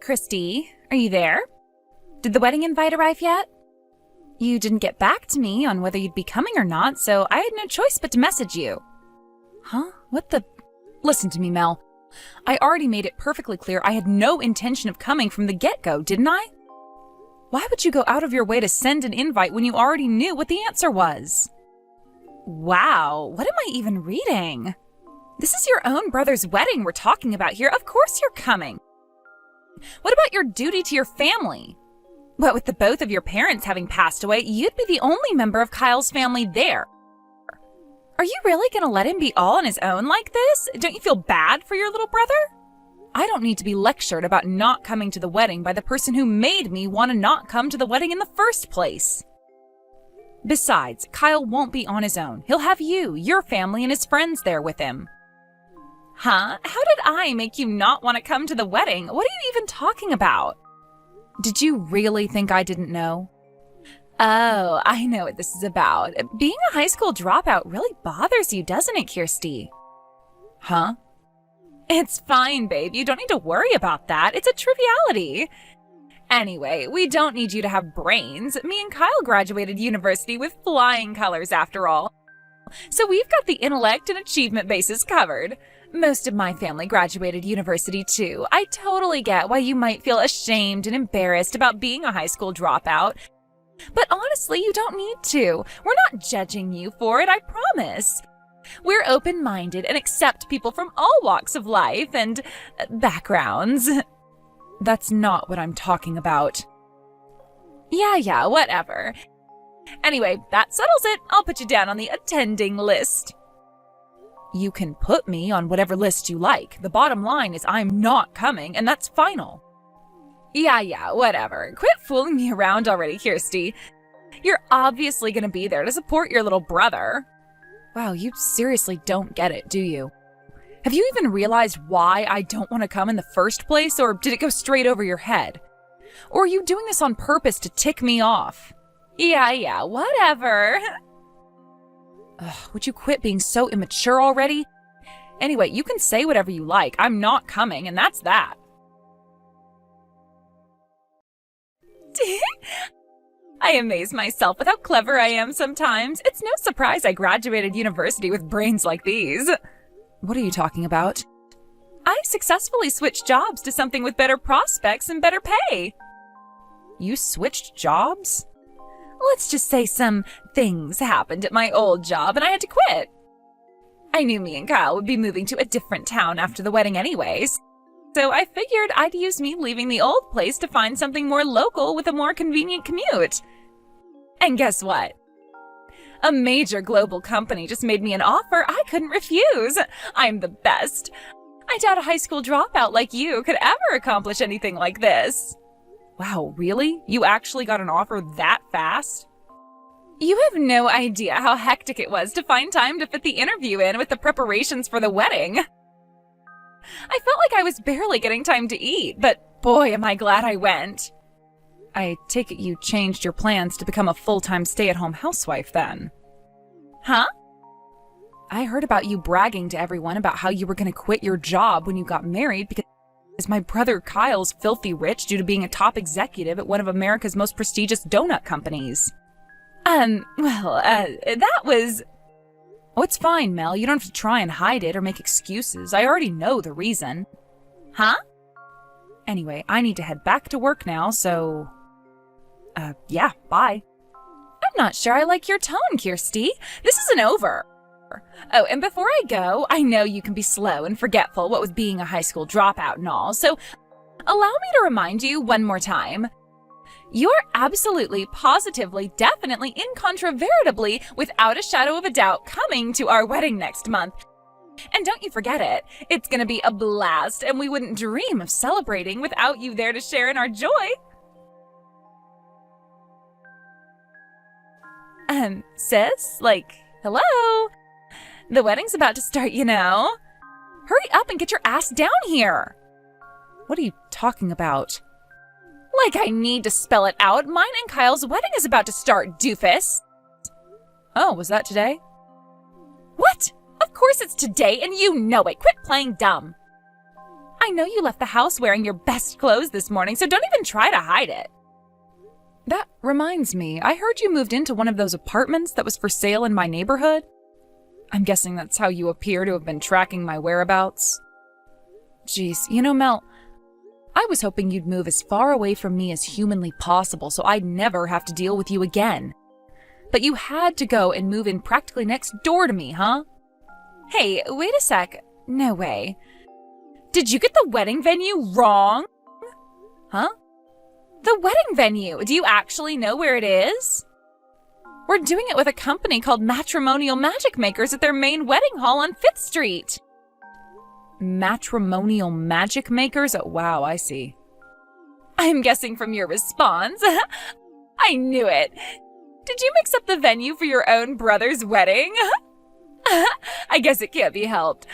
Christy, are you there? Did the wedding invite arrive yet? You didn't get back to me on whether you'd be coming or not, so I had no choice but to message you. Huh? What the? Listen to me, Mel. I already made it perfectly clear I had no intention of coming from the get-go, didn't I? Why would you go out of your way to send an invite when you already knew what the answer was? Wow, what am I even reading? This is your own brother's wedding we're talking about here. Of course you're coming. What about your duty to your family? What with the both of your parents having passed away, you'd be the only member of Kyle's family there. Are you really going to let him be all on his own like this? Don't you feel bad for your little brother? I don't need to be lectured about not coming to the wedding by the person who made me want to not come to the wedding in the first place. Besides, Kyle won't be on his own. He'll have you, your family, and his friends there with him. Huh? How did I make you not want to come to the wedding? What are you even talking about? Did you really think I didn't know? Oh, I know what this is about. Being a high school dropout really bothers you, doesn't it, Kirsty? Huh? It's fine, babe. You don't need to worry about that. It's a triviality. Anyway, we don't need you to have brains. Me and Kyle graduated university with flying colors after all. So we've got the intellect and achievement bases covered. Most of my family graduated university too. I totally get why you might feel ashamed and embarrassed about being a high school dropout. But honestly, you don't need to. We're not judging you for it, I promise. We're open-minded and accept people from all walks of life and backgrounds. That's not what I'm talking about. Yeah, whatever. Anyway, that settles it. I'll put you down on the attending list. You can put me on whatever list you like. The bottom line is I'm not coming, and that's final. Yeah, whatever. Quit fooling me around already, Kirsty. You're obviously going to be there to support your little brother. Wow, you seriously don't get it, do you? Have you even realized why I don't want to come in the first place, or did it go straight over your head? Or are you doing this on purpose to tick me off? Yeah, whatever. Ugh, would you quit being so immature already? Anyway, you can say whatever you like. I'm not coming, and that's that. I amaze myself with how clever I am sometimes. It's no surprise I graduated university with brains like these. What are you talking about? I successfully switched jobs to something with better prospects and better pay. You switched jobs? Let's just say some things happened at my old job and I had to quit. I knew me and Kyle would be moving to a different town after the wedding anyways. So I figured I'd use me leaving the old place to find something more local with a more convenient commute. And guess what? A major global company just made me an offer I couldn't refuse. I'm the best. I doubt a high school dropout like you could ever accomplish anything like this. Wow, really? You actually got an offer that fast? You have no idea how hectic it was to find time to fit the interview in with the preparations for the wedding. I felt like I was barely getting time to eat, but boy, am I glad I went. I take it you changed your plans to become a full-time stay-at-home housewife then. Huh? I heard about you bragging to everyone about how you were going to quit your job when you got married because my brother Kyle's filthy rich due to being a top executive at one of America's most prestigious donut companies. That was... Oh, it's fine, Mel. You don't have to try and hide it or make excuses. I already know the reason. Huh? Anyway, I need to head back to work now, so... yeah, bye. I'm not sure I like your tone, Kirsty. This isn't over. Oh, and before I go, I know you can be slow and forgetful what with being a high school dropout and all, so allow me to remind you one more time. You're absolutely, positively, definitely, incontrovertibly, without a shadow of a doubt, coming to our wedding next month. And don't you forget it. It's gonna be a blast, and we wouldn't dream of celebrating without you there to share in our joy. Sis? Like, hello? The wedding's about to start, you know. Hurry up and get your ass down here. What are you talking about? Like I need to spell it out. Mine and Kyle's wedding is about to start, doofus. Oh, was that today? What? Of course it's today, and you know it. Quit playing dumb. I know you left the house wearing your best clothes this morning, so don't even try to hide it. That reminds me, I heard you moved into one of those apartments that was for sale in my neighborhood. I'm guessing that's how you appear to have been tracking my whereabouts. Jeez, Mel, I was hoping you'd move as far away from me as humanly possible so I'd never have to deal with you again. But you had to go and move in practically next door to me, huh? Hey, wait a sec. No way. Did you get the wedding venue wrong? Huh? The wedding venue. Do you actually know where it is? We're doing it with a company called Matrimonial Magic Makers at their main wedding hall on 5th Street. Matrimonial Magic Makers? Oh, wow, I see. I'm guessing from your response. I knew it. Did you mix up the venue for your own brother's wedding? I guess it can't be helped.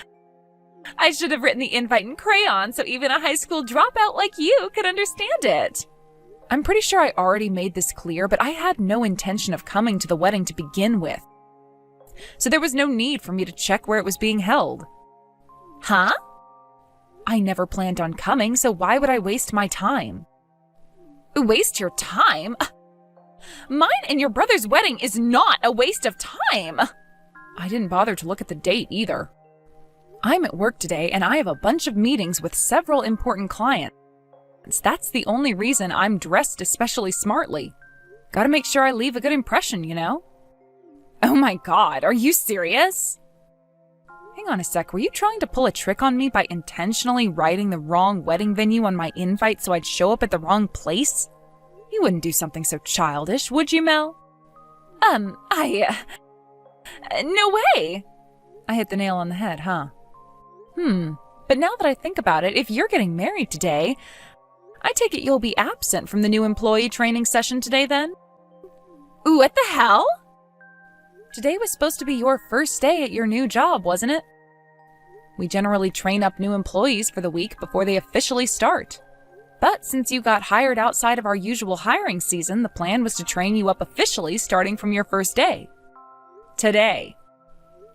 I should have written the invite in crayon so even a high school dropout like you could understand it. I'm pretty sure I already made this clear, but I had no intention of coming to the wedding to begin with. So there was no need for me to check where it was being held. Huh? I never planned on coming, so why would I waste my time? Waste your time? Mine and your brother's wedding is not a waste of time. I didn't bother to look at the date either. I'm at work today and I have a bunch of meetings with several important clients. That's the only reason I'm dressed especially smartly. Gotta make sure I leave a good impression, Oh my God, are you serious? Hang on a sec, were you trying to pull a trick on me by intentionally writing the wrong wedding venue on my invite so I'd show up at the wrong place? You wouldn't do something so childish, would you, Mel? No way! I hit the nail on the head, huh? But now that I think about it, if you're getting married today, I take it you'll be absent from the new employee training session today then? What the hell? Today was supposed to be your first day at your new job, wasn't it? We generally train up new employees for the week before they officially start. But since you got hired outside of our usual hiring season, the plan was to train you up officially starting from your first day. Today.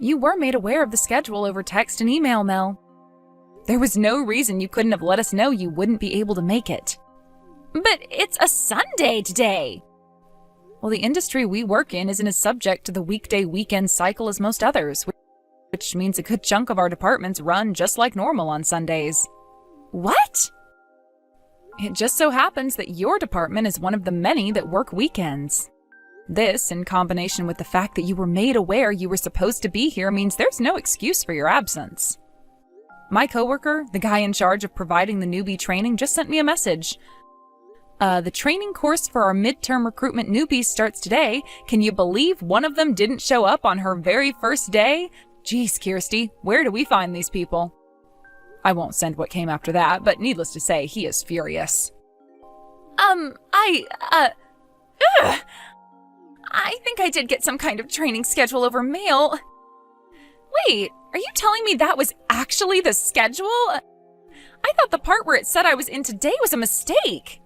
You were made aware of the schedule over text and email, Mel. There was no reason you couldn't have let us know you wouldn't be able to make it. But it's a Sunday today! Well, the industry we work in isn't as subject to the weekday-weekend cycle as most others, which means a good chunk of our departments run just like normal on Sundays. What? It just so happens that your department is one of the many that work weekends. This, in combination with the fact that you were made aware you were supposed to be here, means there's no excuse for your absence. My coworker, the guy in charge of providing the newbie training, just sent me a message. The training course for our midterm recruitment newbies starts today. Can you believe one of them didn't show up on her very first day? Geez, Kirsty, where do we find these people? I won't send what came after that, but needless to say, he is furious. I think I did get some kind of training schedule over mail. Wait, are you telling me that was actually the schedule? I thought the part where it said I was in today was a mistake.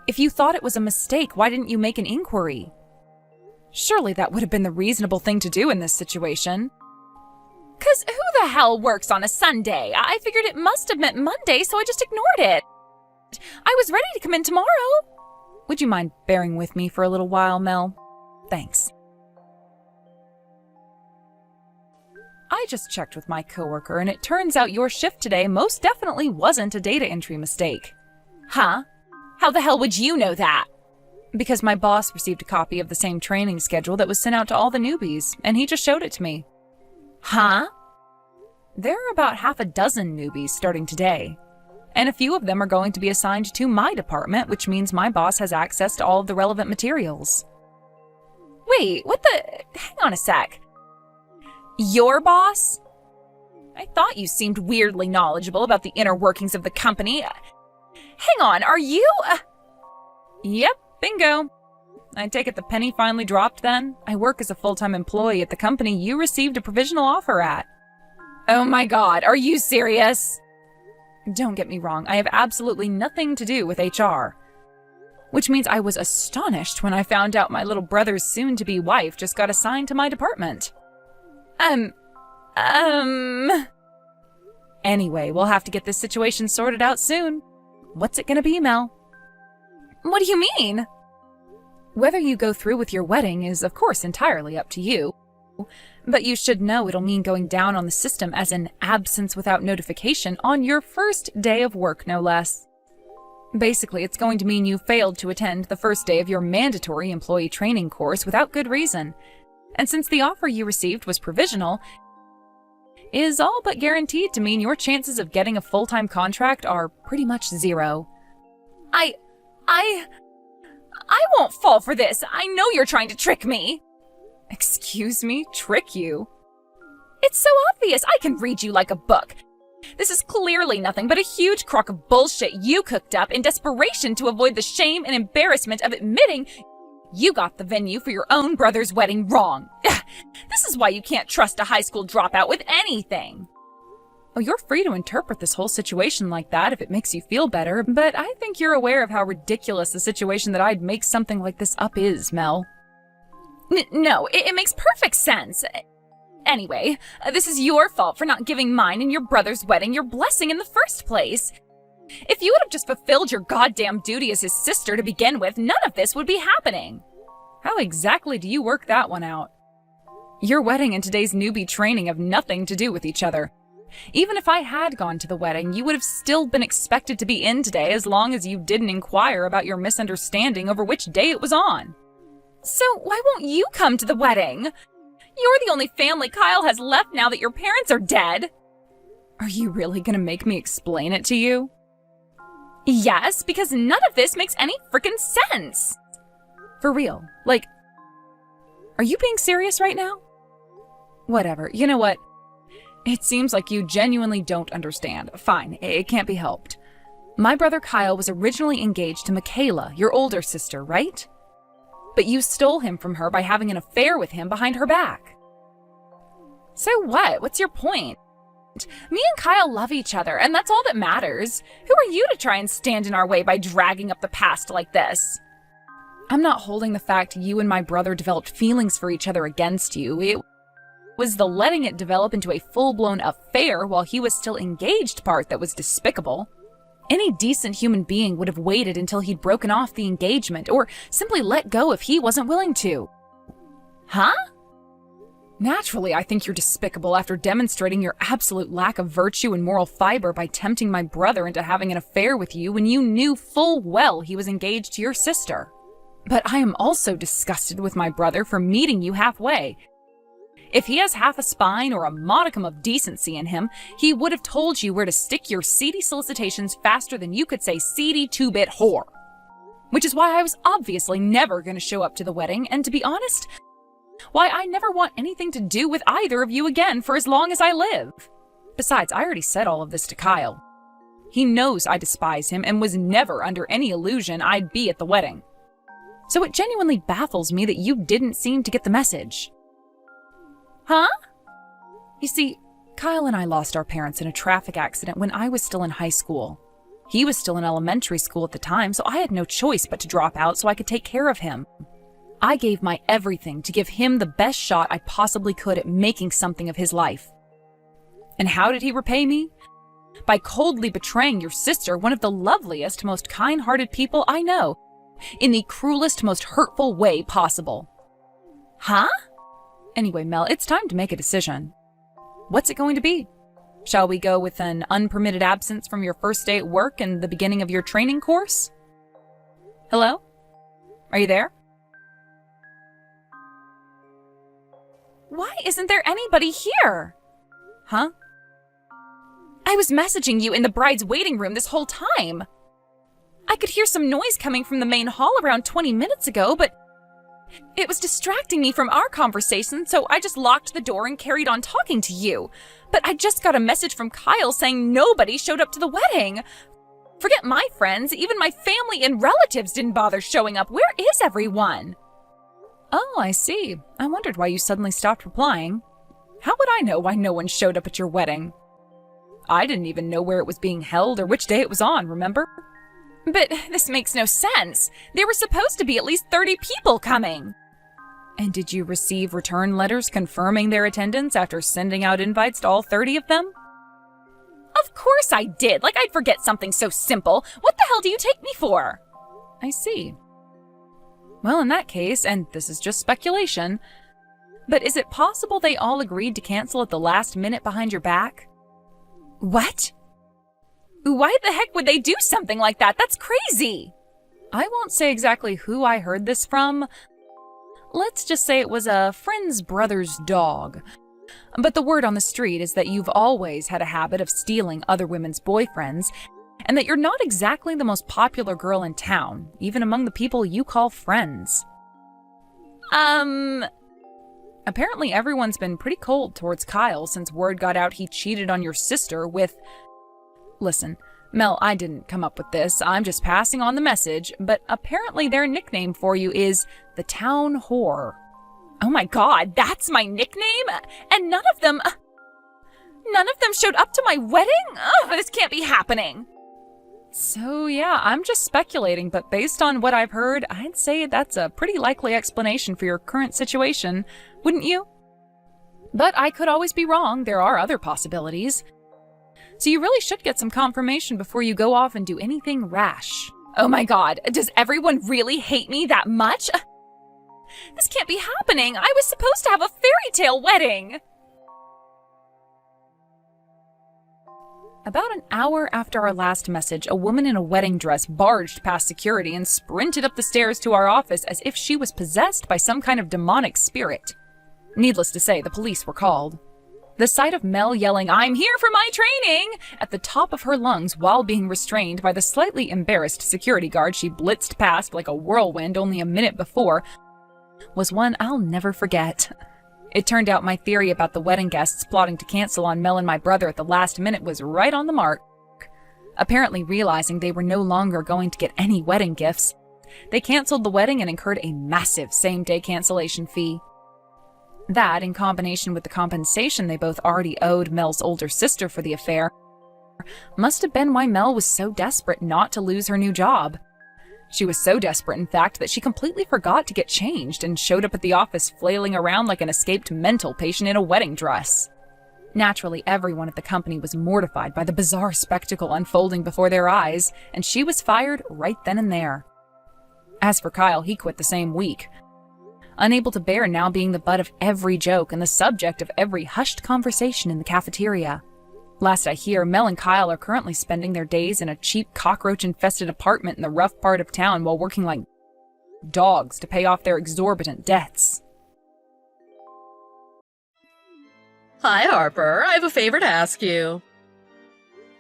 If you thought it was a mistake, why didn't you make an inquiry? Surely that would have been the reasonable thing to do in this situation. 'Cause who the hell works on a Sunday? I figured it must have meant Monday, so I just ignored it. I was ready to come in tomorrow. Would you mind bearing with me for a little while, Mel? Thanks. I just checked with my coworker, and it turns out your shift today most definitely wasn't a data entry mistake. Huh? How the hell would you know that? Because my boss received a copy of the same training schedule that was sent out to all the newbies, and he just showed it to me. Huh? There are about half a dozen newbies starting today, and a few of them are going to be assigned to my department, which means my boss has access to all of the relevant materials. Wait, what the? Hang on a sec. Your boss? I thought you seemed weirdly knowledgeable about the inner workings of the company. Hang on, are you? Yep, bingo. I take it the penny finally dropped then? I work as a full-time employee at the company you received a provisional offer at. Oh my God, are you serious? Don't get me wrong, I have absolutely nothing to do with HR. Which means I was astonished when I found out my little brother's soon-to-be wife just got assigned to my department. Anyway, we'll have to get this situation sorted out soon. What's it gonna be, Mel? What do you mean? Whether you go through with your wedding is, of course, entirely up to you. But you should know it'll mean going down on the system as an absence without notification on your first day of work, no less. Basically, it's going to mean you failed to attend the first day of your mandatory employee training course without good reason. And since the offer you received was provisional, is all but guaranteed to mean your chances of getting a full-time contract are pretty much zero. I won't fall for this. I know you're trying to trick me. Excuse me? Trick you? It's so obvious. I can read you like a book. This is clearly nothing but a huge crock of bullshit you cooked up in desperation to avoid the shame and embarrassment of admitting you got the venue for your own brother's wedding wrong. This is why you can't trust a high school dropout with anything. Oh, you're free to interpret this whole situation like that if it makes you feel better, but I think you're aware of how ridiculous the situation that I'd make something like this up is, Mel. No, it makes perfect sense. Anyway, this is your fault for not giving mine and your brother's wedding your blessing in the first place. If you would have just fulfilled your goddamn duty as his sister to begin with, none of this would be happening. How exactly do you work that one out? Your wedding and today's newbie training have nothing to do with each other. Even if I had gone to the wedding, you would have still been expected to be in today as long as you didn't inquire about your misunderstanding over which day it was on. So why won't you come to the wedding? You're the only family Kyle has left now that your parents are dead. Are you really gonna make me explain it to you? Yes, because none of this makes any frickin' sense. For real, like, are you being serious right now? Whatever, you know what? It seems like you genuinely don't understand. Fine, it can't be helped. My brother Kyle was originally engaged to Michaela, your older sister, right? But you stole him from her by having an affair with him behind her back. So what? What's your point? Me and Kyle love each other, and that's all that matters. Who are you to try and stand in our way by dragging up the past like this? I'm not holding the fact you and my brother developed feelings for each other against you. It was the letting it develop into a full-blown affair while he was still engaged part that was despicable. Any decent human being would have waited until he'd broken off the engagement, or simply let go if he wasn't willing to. Huh? Naturally, I think you're despicable after demonstrating your absolute lack of virtue and moral fiber by tempting my brother into having an affair with you when you knew full well he was engaged to your sister. But I am also disgusted with my brother for meeting you halfway. If he has half a spine or a modicum of decency in him, he would have told you where to stick your seedy solicitations faster than you could say seedy two-bit whore. Which is why I was obviously never going to show up to the wedding, and to be honest, why I never want anything to do with either of you again for as long as I live. Besides, I already said all of this to Kyle. He knows I despise him and was never under any illusion I'd be at the wedding. So it genuinely baffles me that you didn't seem to get the message. Huh? You see, Kyle and I lost our parents in a traffic accident when I was still in high school. He was still in elementary school at the time, so I had no choice but to drop out so I could take care of him. I gave my everything to give him the best shot I possibly could at making something of his life. And how did he repay me? By coldly betraying your sister, one of the loveliest, most kind-hearted people I know, in the cruelest, most hurtful way possible. Huh? Anyway, Mel, it's time to make a decision. What's it going to be? Shall we go with an unpermitted absence from your first day at work and the beginning of your training course? Hello? Are you there? Why isn't there anybody here? Huh? I was messaging you in the bride's waiting room this whole time. I could hear some noise coming from the main hall around 20 minutes ago, but it was distracting me from our conversation, so I just locked the door and carried on talking to you. But I just got a message from Kyle saying nobody showed up to the wedding. Forget my friends, even my family and relatives didn't bother showing up. Where is everyone? Oh, I see. I wondered why you suddenly stopped replying. How would I know why no one showed up at your wedding? I didn't even know where it was being held or which day it was on, remember? But this makes no sense. There were supposed to be at least 30 people coming. And did you receive return letters confirming their attendance after sending out invites to all 30 of them? Of course I did. Like I'd forget something so simple. What the hell do you take me for? I see. Well, in that case, and this is just speculation, but is it possible they all agreed to cancel at the last minute behind your back? What? Why the heck would they do something like that? That's crazy! I won't say exactly who I heard this from. Let's just say it was a friend's brother's dog. But the word on the street is that you've always had a habit of stealing other women's boyfriends, and that you're not exactly the most popular girl in town, even among the people you call friends. Apparently everyone's been pretty cold towards Kyle since word got out he cheated on your sister with... Listen, Mel, I didn't come up with this, I'm just passing on the message, but apparently their nickname for you is the Town Whore. Oh my god, that's my nickname? And none of them showed up to my wedding? Ugh, this can't be happening. So yeah, I'm just speculating, but based on what I've heard, I'd say that's a pretty likely explanation for your current situation, wouldn't you? But I could always be wrong, there are other possibilities. So you really should get some confirmation before you go off and do anything rash. Oh my god, does everyone really hate me that much? This can't be happening, I was supposed to have a fairy tale wedding! About an hour after our last message, a woman in a wedding dress barged past security and sprinted up the stairs to our office as if she was possessed by some kind of demonic spirit. Needless to say, the police were called. The sight of Mel yelling, "I'm here for my training!" at the top of her lungs while being restrained by the slightly embarrassed security guard she blitzed past like a whirlwind only a minute before was one I'll never forget. It turned out my theory about the wedding guests plotting to cancel on Mel and my brother at the last minute was right on the mark. Apparently realizing they were no longer going to get any wedding gifts, they canceled the wedding and incurred a massive same-day cancellation fee. That, in combination with the compensation they both already owed Mel's older sister for the affair, must have been why Mel was so desperate not to lose her new job. She was so desperate, in fact, that she completely forgot to get changed and showed up at the office flailing around like an escaped mental patient in a wedding dress. Naturally, everyone at the company was mortified by the bizarre spectacle unfolding before their eyes, and she was fired right then and there. As for Kyle, he quit the same week, unable to bear now being the butt of every joke and the subject of every hushed conversation in the cafeteria. Last I hear, Mel and Kyle are currently spending their days in a cheap cockroach-infested apartment in the rough part of town while working like dogs to pay off their exorbitant debts. Hi, Harper. I have a favor to ask you.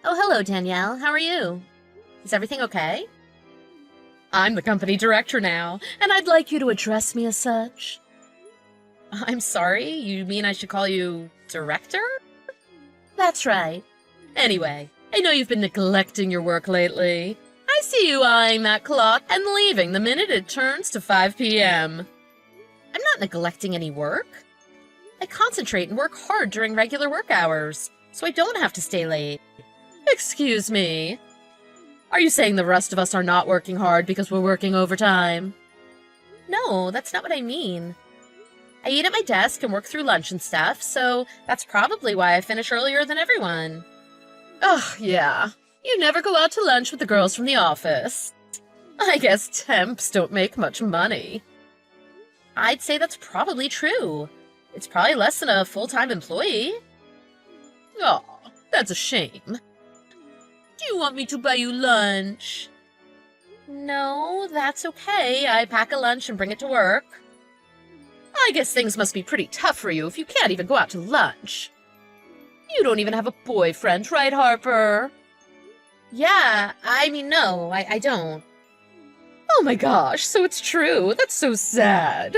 Oh, hello, Danielle. How are you? Is everything okay? I'm the company director now, and I'd like you to address me as such. I'm sorry? You mean I should call you director? That's right. Anyway, I know you've been neglecting your work lately. I see you eyeing that clock and leaving the minute it turns to 5 p.m. I'm not neglecting any work. I concentrate and work hard during regular work hours, so I don't have to stay late. Excuse me. Are you saying the rest of us are not working hard because we're working overtime? No, that's not what I mean. I eat at my desk and work through lunch and stuff, so that's probably why I finish earlier than everyone. Oh, yeah. You never go out to lunch with the girls from the office. I guess temps don't make much money. I'd say that's probably true. It's probably less than a full-time employee. Aw, that's a shame. Do you want me to buy you lunch? No, that's okay. I pack a lunch and bring it to work. I guess things must be pretty tough for you if you can't even go out to lunch. You don't even have a boyfriend, right, Harper? Yeah, no, I don't. Oh my gosh, so it's true. That's so sad.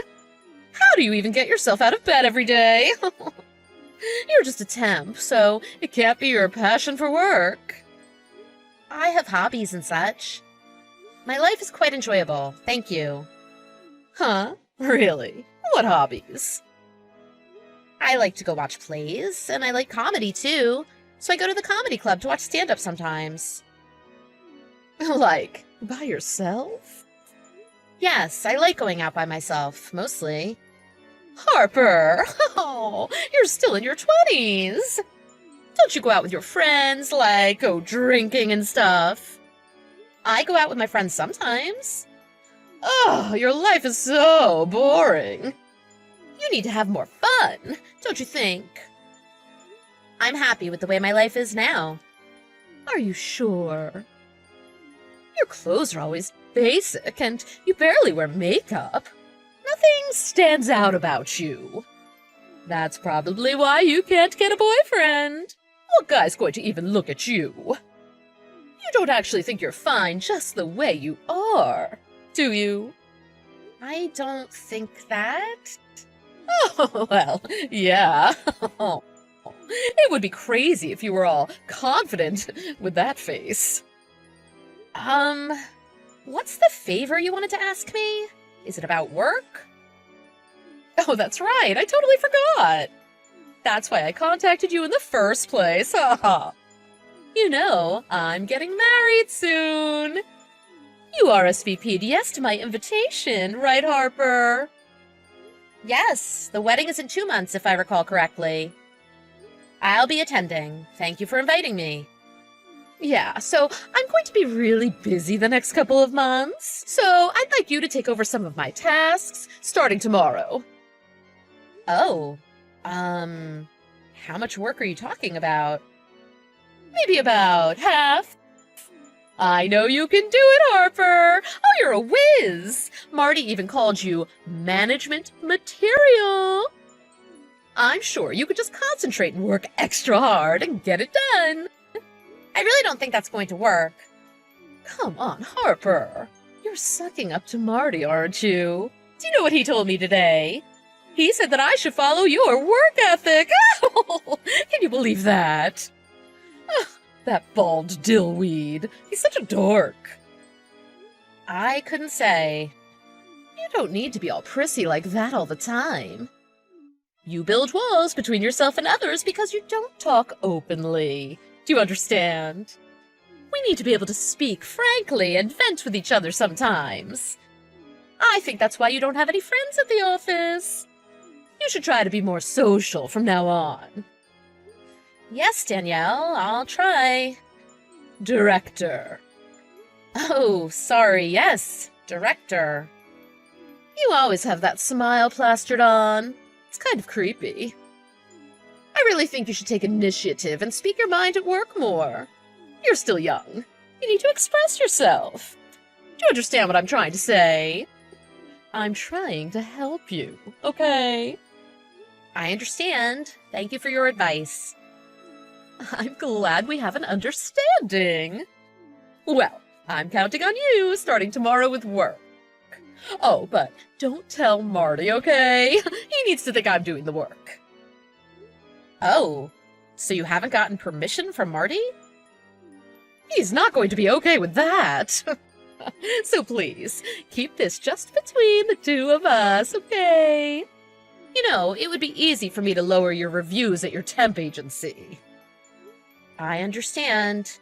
How do you even get yourself out of bed every day? You're just a temp, so it can't be your passion for work. I have hobbies and such. My life is quite enjoyable, thank you. Huh? Really? What hobbies? I like to go watch plays, and I like comedy too, so I go to the comedy club to watch stand-up sometimes. Like, by yourself? Yes, I like going out by myself, mostly. Harper! Oh, you're still in your 20s! Don't you go out with your friends, like go drinking and stuff? I go out with my friends sometimes. Oh, your life is so boring. You need to have more fun, don't you think? I'm happy with the way my life is now. Are you sure? Your clothes are always basic, and you barely wear makeup. Nothing stands out about you. That's probably why you can't get a boyfriend. What guy's going to even look at you? You don't actually think you're fine just the way you are, do you? I don't think that. Oh, well, yeah. It would be crazy if you were all confident with that face. What's the favor you wanted to ask me? Is it about work? Oh, that's right. I totally forgot. That's why I contacted you in the first place. You know, I'm getting married soon. You RSVP'd yes to my invitation, right, Harper? Yes, the wedding is in 2 months, if I recall correctly. I'll be attending. Thank you for inviting me. Yeah, so I'm going to be really busy the next couple of months, so I'd like you to take over some of my tasks, starting tomorrow. Oh, how much work are you talking about? Maybe about half. I know you can do it, Harper! Oh, you're a whiz! Marty even called you management material. I'm sure you could just concentrate and work extra hard and get it done. I really don't think that's going to work. Come on, Harper. You're sucking up to Marty, aren't you? Do you know what he told me today? He said that I should follow your work ethic. Can you believe that? That bald dillweed. He's such a dork. I couldn't say. You don't need to be all prissy like that all the time. You build walls between yourself and others because you don't talk openly. Do you understand? We need to be able to speak frankly and vent with each other sometimes. I think that's why you don't have any friends at the office. You should try to be more social from now on. Yes, Danielle, I'll try. Director. Oh, sorry, yes, director. You always have that smile plastered on. It's kind of creepy. I really think you should take initiative and speak your mind at work more. You're still young. You need to express yourself. Do you understand what I'm trying to say? I'm trying to help you, okay? I understand. Thank you for your advice. I'm glad we have an understanding. Well, I'm counting on you starting tomorrow with work. Oh, but don't tell Marty, okay? He needs to think I'm doing the work. Oh, so you haven't gotten permission from Marty? He's not going to be okay with that. So please, keep this just between the two of us, okay? You know, it would be easy for me to lower your reviews at your temp agency. I understand.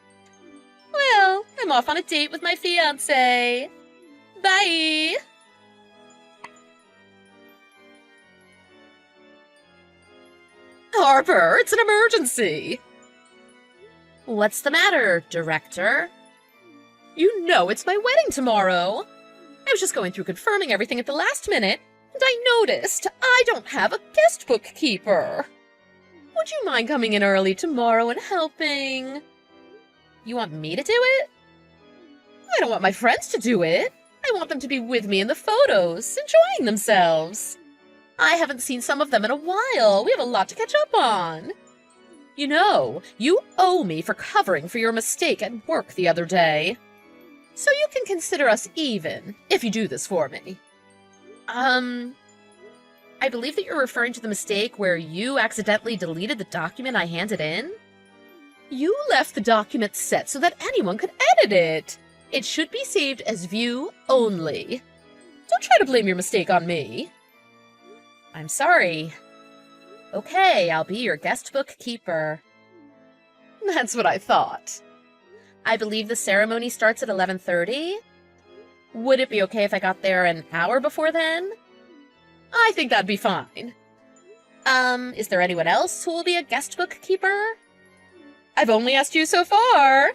Well, I'm off on a date with my fiancé. Bye! Harper, it's an emergency! What's the matter, director? You know it's my wedding tomorrow! I was just going through confirming everything at the last minute, and I noticed I don't have a guest bookkeeper. Would you mind coming in early tomorrow and helping? You want me to do it? I don't want my friends to do it. I want them to be with me in the photos, enjoying themselves. I haven't seen some of them in a while. We have a lot to catch up on. You know, you owe me for covering for your mistake at work the other day. So you can consider us even, if you do this for me. I believe that you're referring to the mistake where you accidentally deleted the document I handed in? You left the document set so that anyone could edit it. It should be saved as view only. Don't try to blame your mistake on me. I'm sorry. Okay, I'll be your guest bookkeeper. That's what I thought. I believe the ceremony starts at 11:30. Would it be okay if I got there an hour before then? I think that'd be fine. Is there anyone else who will be a guest bookkeeper? I've only asked you so far.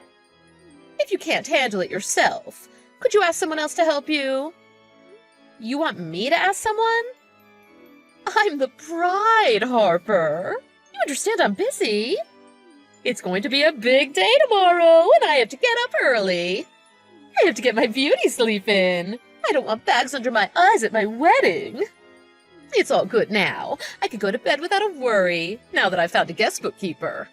If you can't handle it yourself, could you ask someone else to help you? You want me to ask someone? I'm the bride, Harper. You understand I'm busy. It's going to be a big day tomorrow, and I have to get up early. I have to get my beauty sleep in. I don't want bags under my eyes at my wedding. It's all good now. I could go to bed without a worry, now that I've found a guest bookkeeper.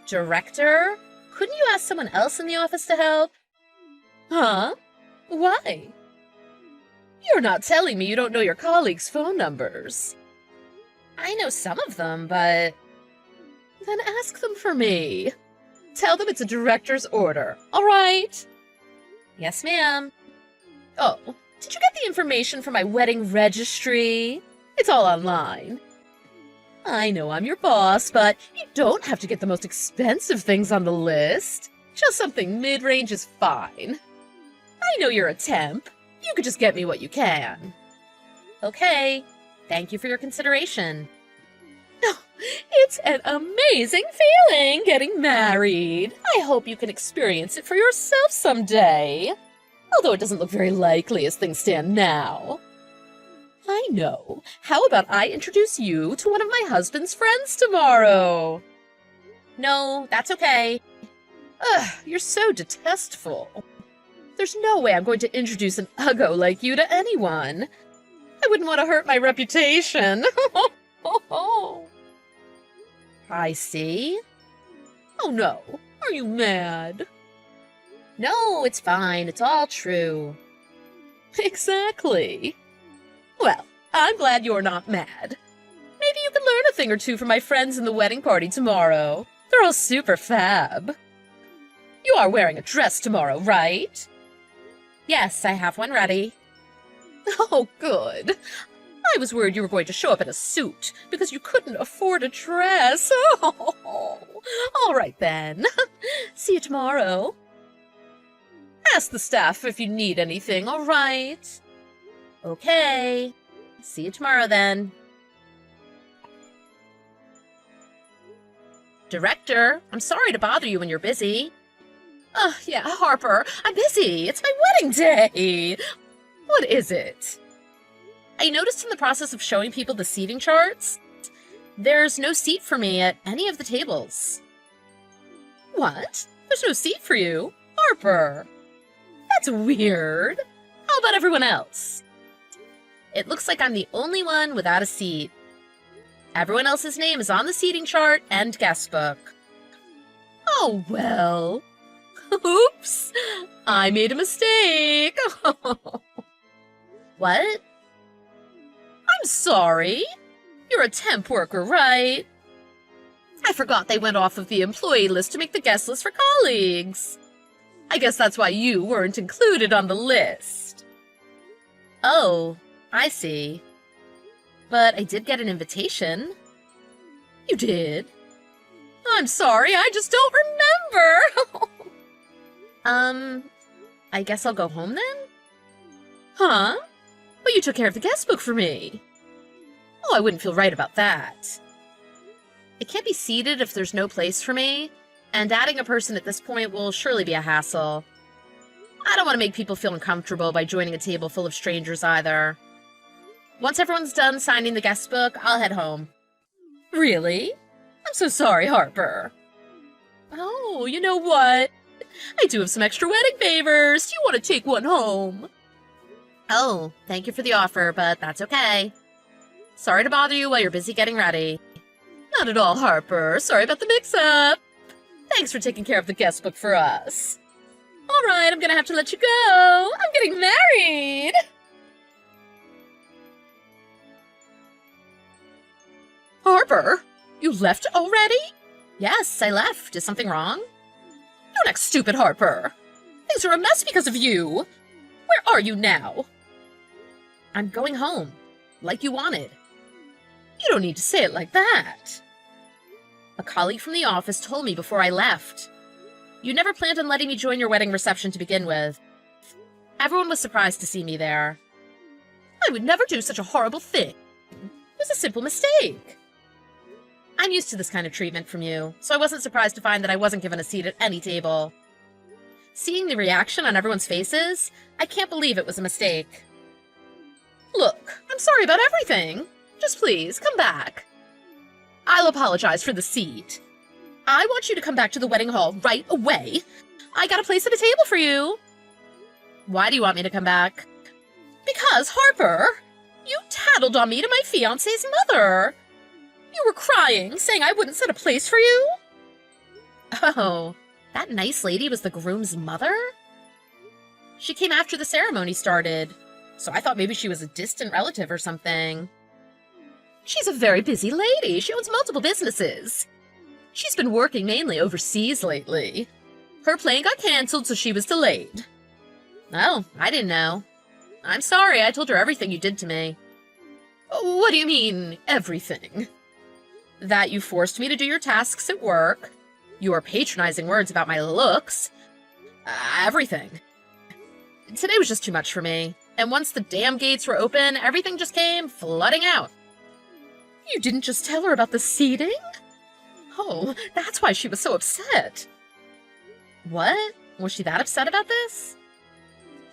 Director? Couldn't you ask someone else in the office to help? Huh? Why? You're not telling me you don't know your colleagues' phone numbers. I know some of them, but... Then ask them for me. Tell them it's a director's order, all right? Yes, ma'am. Oh, did you get the information for my wedding registry? It's all online. I know I'm your boss, but you don't have to get the most expensive things on the list. Just something mid-range is fine. I know you're a temp. You could just get me what you can. Okay, thank you for your consideration. It's an amazing feeling getting married. I hope you can experience it for yourself someday. Although it doesn't look very likely as things stand now. I know. How about I introduce you to one of my husband's friends tomorrow? No, that's okay. Ugh, you're so detestful. There's no way I'm going to introduce an uggo like you to anyone. I wouldn't want to hurt my reputation. I see. Oh no, are you mad? No, it's fine. It's all true. Exactly. Well, I'm glad you're not mad. Maybe you can learn a thing or two from my friends in the wedding party tomorrow. They're all super fab. You are wearing a dress tomorrow, right? Yes, I have one ready. Oh, good. I was worried you were going to show up in a suit because you couldn't afford a dress. Oh, all right then. See you tomorrow. Ask the staff if you need anything, all right? Okay. See you tomorrow then. Director, I'm sorry to bother you when you're busy. Yeah, Harper, I'm busy. It's my wedding day. What is it? I noticed in the process of showing people the seating charts, there's no seat for me at any of the tables. What? There's no seat for you? Harper. That's weird. How about everyone else? It looks like I'm the only one without a seat. Everyone else's name is on the seating chart and guest book. Oh, well. Oops. I made a mistake. What? I'm sorry. You're a temp worker, right? I forgot they went off of the employee list to make the guest list for colleagues. I guess that's why you weren't included on the list. Oh, I see. But I did get an invitation. You did? I'm sorry, I just don't remember. I guess I'll go home then? Huh? But you took care of the guest book for me. Oh, I wouldn't feel right about that. It can't be seated if there's no place for me, and adding a person at this point will surely be a hassle. I don't want to make people feel uncomfortable by joining a table full of strangers either. Once everyone's done signing the guest book, I'll head home. Really? I'm so sorry, Harper. Oh, you know what? I do have some extra wedding favors. Do you want to take one home? Oh, thank you for the offer, but that's okay. Sorry to bother you while you're busy getting ready. Not at all, Harper. Sorry about the mix-up. Thanks for taking care of the guest book for us. All right, I'm gonna have to let you go. I'm getting married. Harper, you left already? Yes, I left. Is something wrong? Don't act stupid, Harper. Things are a mess because of you. Where are you now? I'm going home, like you wanted. You don't need to say it like that. A colleague from the office told me before I left. You never planned on letting me join your wedding reception to begin with. Everyone was surprised to see me there. I would never do such a horrible thing. It was a simple mistake. I'm used to this kind of treatment from you, so I wasn't surprised to find that I wasn't given a seat at any table. Seeing the reaction on everyone's faces, I can't believe it was a mistake. Look, I'm sorry about everything. Just please, come back. I'll apologize for the seat. I want you to come back to the wedding hall right away. I got a place at a table for you. Why do you want me to come back? Because, Harper, you tattled on me to my fiancé's mother. You were crying, saying I wouldn't set a place for you. Oh, that nice lady was the groom's mother? She came after the ceremony started, so I thought maybe she was a distant relative or something. She's a very busy lady. She owns multiple businesses. She's been working mainly overseas lately. Her plane got canceled, so she was delayed. Oh, I didn't know. I'm sorry, I told her everything you did to me. What do you mean, everything? That you forced me to do your tasks at work, your patronizing words about my looks, everything. Today was just too much for me, and once the damn gates were open, everything just came flooding out. You didn't just tell her about the seating? Oh, that's why she was so upset. What? Was she that upset about this?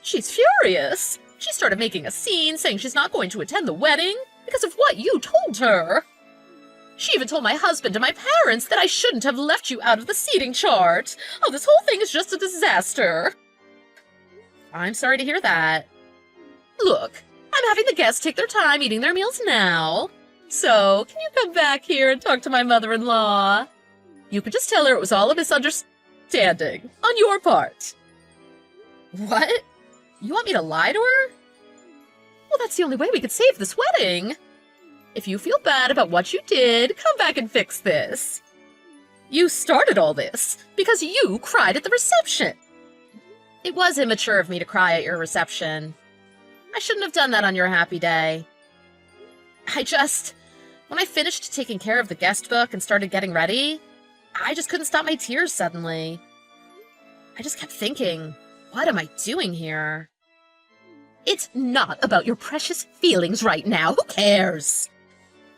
She's furious. She started making a scene, saying she's not going to attend the wedding because of what you told her. She even told my husband and my parents that I shouldn't have left you out of the seating chart. Oh, this whole thing is just a disaster. I'm sorry to hear that. Look, I'm having the guests take their time eating their meals now. So, can you come back here and talk to my mother-in-law? You could just tell her it was all a misunderstanding on your part. What? You want me to lie to her? Well, that's the only way we could save this wedding. If you feel bad about what you did, come back and fix this. You started all this because you cried at the reception. It was immature of me to cry at your reception. I shouldn't have done that on your happy day. When I finished taking care of the guest book and started getting ready, I just couldn't stop my tears suddenly. I just kept thinking, what am I doing here? It's not about your precious feelings right now. Who cares?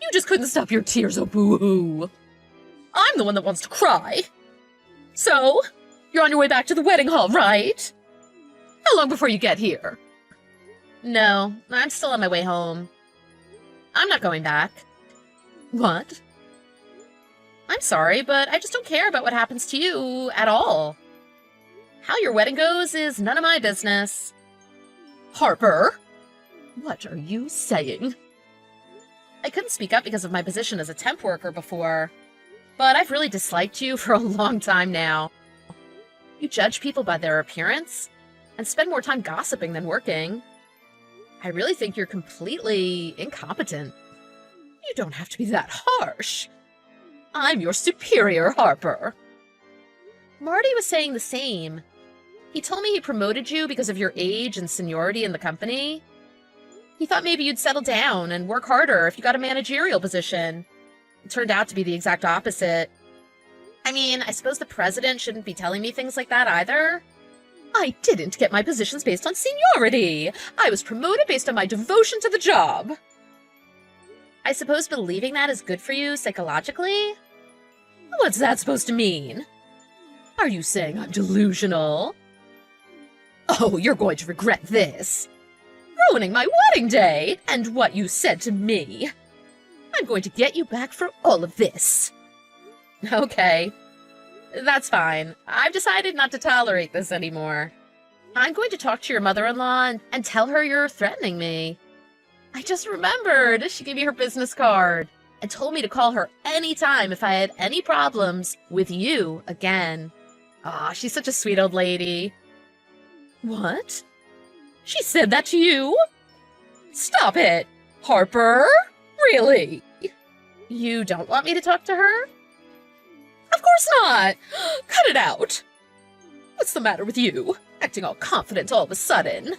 You just couldn't stop your tears, oh boo-hoo. I'm the one that wants to cry. So, you're on your way back to the wedding hall, right? How long before you get here? No, I'm still on my way home. I'm not going back. What? I'm sorry, but I just don't care about what happens to you at all. How your wedding goes is none of my business. Harper! What are you saying? I couldn't speak up because of my position as a temp worker before, but I've really disliked you for a long time now. You judge people by their appearance and spend more time gossiping than working. I really think you're completely incompetent. You don't have to be that harsh. I'm your superior, Harper. Marty was saying the same. He told me he promoted you because of your age and seniority in the company. He thought maybe you'd settle down and work harder if you got a managerial position. It turned out to be the exact opposite. I mean, I suppose the president shouldn't be telling me things like that either. I didn't get my positions based on seniority. I was promoted based on my devotion to the job. I suppose believing that is good for you psychologically? What's that supposed to mean? Are you saying I'm delusional? Oh, you're going to regret this. Ruining my wedding day and what you said to me. I'm going to get you back for all of this. Okay. That's fine. I've decided not to tolerate this anymore. I'm going to talk to your mother-in-law and tell her you're threatening me. I just remembered she gave me her business card and told me to call her anytime if I had any problems with you again. Aw, she's such a sweet old lady. What? She said that to you? Stop it, Harper! Really? You don't want me to talk to her? Of course not! Cut it out! What's the matter with you? Acting all confident all of a sudden.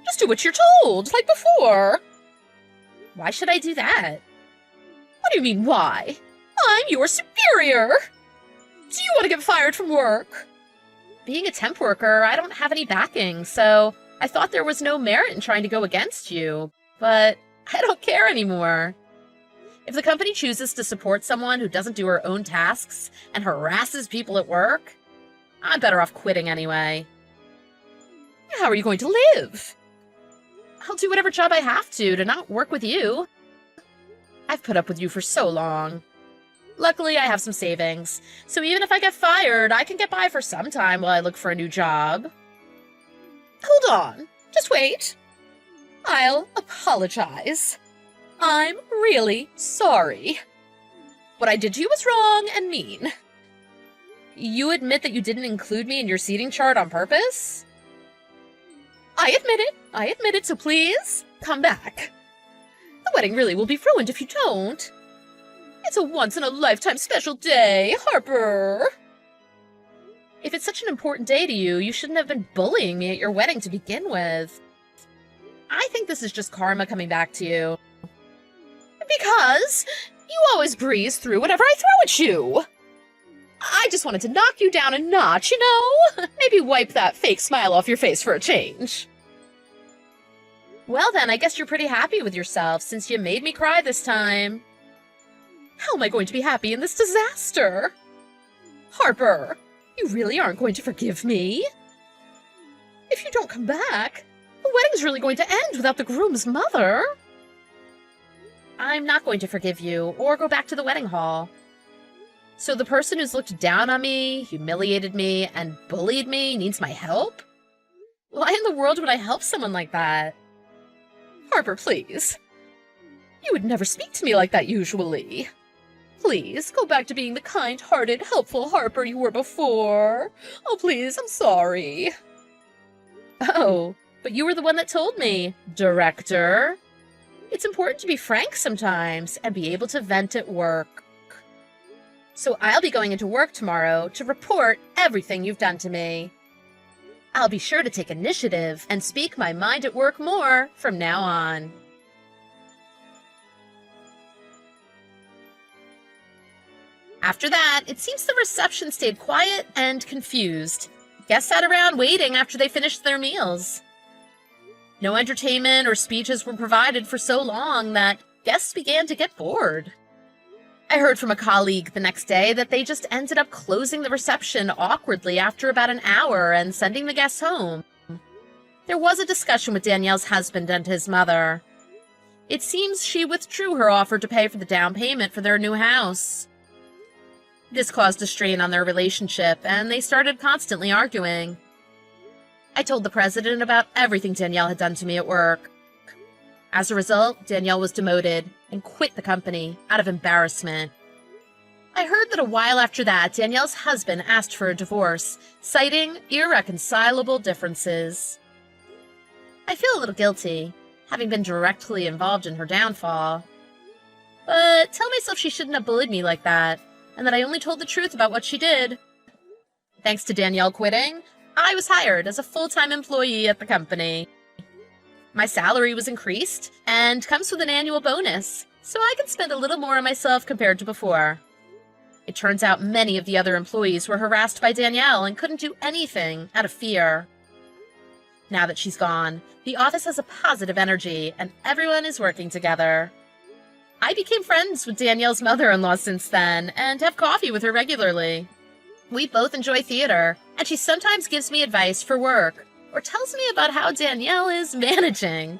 Just do what you're told, like before. Why should I do that? What do you mean, why? I'm your superior! Do you want to get fired from work? Being a temp worker, I don't have any backing, so I thought there was no merit in trying to go against you. But I don't care anymore. If the company chooses to support someone who doesn't do her own tasks and harasses people at work, I'm better off quitting anyway. How are you going to live? I'll do whatever job I have to not work with you. I've put up with you for so long. Luckily, I have some savings, so even if I get fired, I can get by for some time while I look for a new job. Hold on. Just wait. I'll apologize. I'm really sorry. What I did to you was wrong and mean. You admit that you didn't include me in your seating chart on purpose? I admit it, so please, come back. The wedding really will be ruined if you don't. It's a once-in-a-lifetime special day, Harper. If it's such an important day to you, you shouldn't have been bullying me at your wedding to begin with. I think this is just karma coming back to you. Because you always breeze through whatever I throw at you. I just wanted to knock you down a notch, you know? Maybe wipe that fake smile off your face for a change. Well then, I guess you're pretty happy with yourself since you made me cry this time. How am I going to be happy in this disaster? Harper, you really aren't going to forgive me? If you don't come back, the wedding's really going to end without the groom's mother. I'm not going to forgive you or go back to the wedding hall. So the person who's looked down on me, humiliated me, and bullied me needs my help? Why in the world would I help someone like that? Harper, please. You would never speak to me like that usually. Please, go back to being the kind-hearted, helpful Harper you were before. Oh, please, I'm sorry. Oh, but you were the one that told me, Director. It's important to be frank sometimes and be able to vent at work. So I'll be going into work tomorrow to report everything you've done to me. I'll be sure to take initiative and speak my mind at work more from now on. After that, it seems the reception stayed quiet and confused. Guests sat around waiting after they finished their meals. No entertainment or speeches were provided for so long that guests began to get bored. I heard from a colleague the next day that they just ended up closing the reception awkwardly after about an hour and sending the guests home. There was a discussion with Danielle's husband and his mother. It seems she withdrew her offer to pay for the down payment for their new house. This caused a strain on their relationship, and they started constantly arguing. I told the president about everything Danielle had done to me at work. As a result, Danielle was demoted and quit the company out of embarrassment. I heard that a while after that, Danielle's husband asked for a divorce, citing irreconcilable differences. I feel a little guilty, having been directly involved in her downfall. But tell myself she shouldn't have bullied me like that, and that I only told the truth about what she did. Thanks to Danielle quitting, I was hired as a full-time employee at the company. My salary was increased and comes with an annual bonus, so I can spend a little more on myself compared to before. It turns out many of the other employees were harassed by Danielle and couldn't do anything out of fear. Now that she's gone, the office has a positive energy and everyone is working together. I became friends with Danielle's mother-in-law since then and have coffee with her regularly. We both enjoy theater, and she sometimes gives me advice for work or tells me about how Danielle is managing.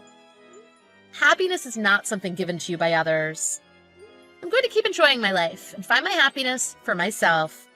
Happiness is not something given to you by others. I'm going to keep enjoying my life and find my happiness for myself.